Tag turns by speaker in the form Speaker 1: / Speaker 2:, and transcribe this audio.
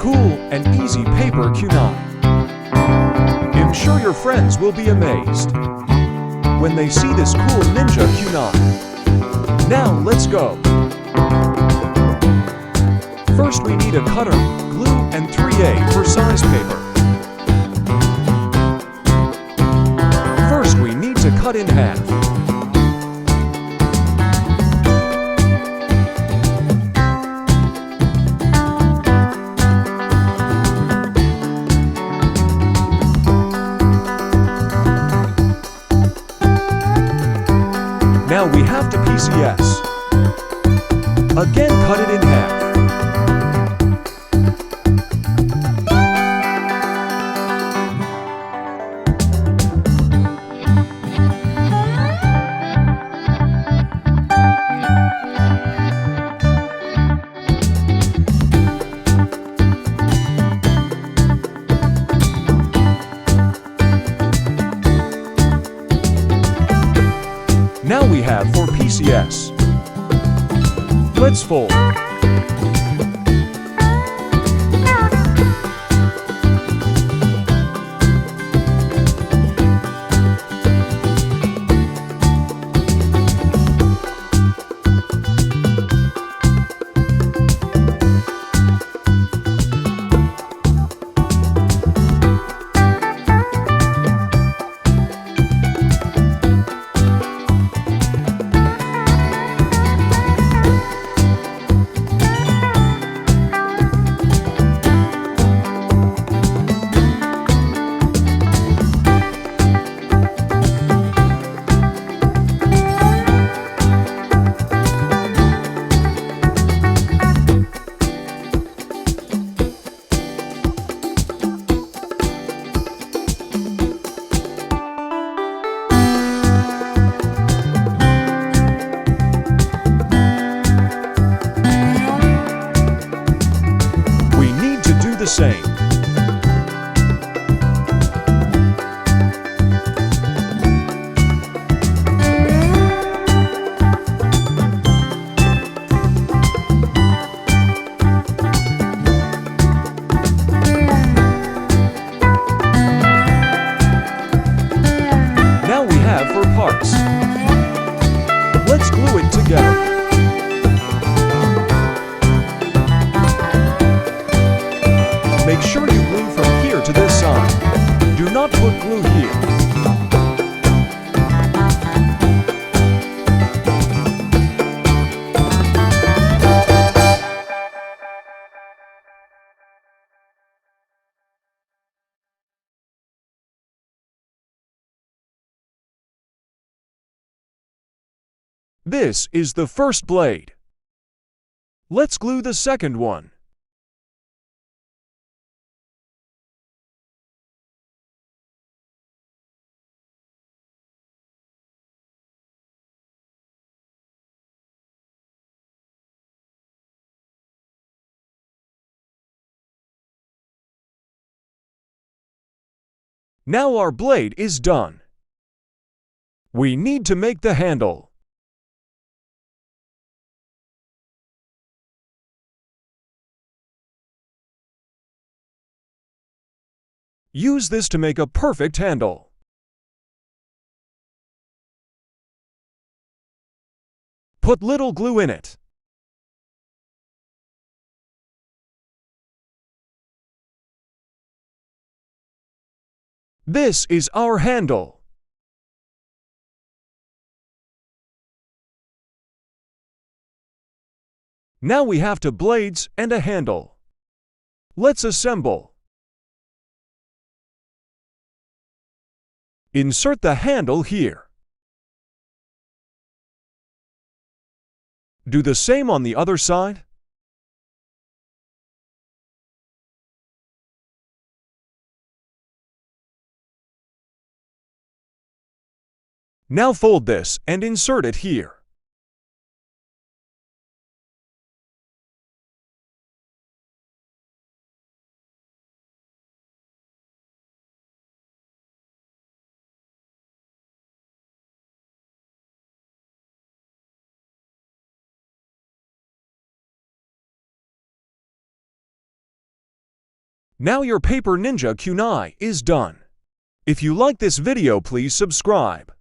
Speaker 1: cool and easy paper kunai. I'm sure your friends will be amazed when they see this cool ninja kunai. Now let's go. First we need a cutter, glue and 3A for size paper. First we need to cut in half. Now we have to PCS. Again, cut it in half. Now we have for PCS. Let's fold. Same. Now we have for parts. Let's glue it together. Make sure you glue from here to this side. Do not put glue here. This is the first blade. Let's glue the second one. Now our blade is done. We need to make the handle. Use this to make a perfect handle. Put little glue in it. This is our handle. Now we have two blades and a handle. Let's assemble. Insert the handle here. Do the same on the other side. Now fold this and insert it here. Now your paper ninja kunai is done. If you like this video, please subscribe.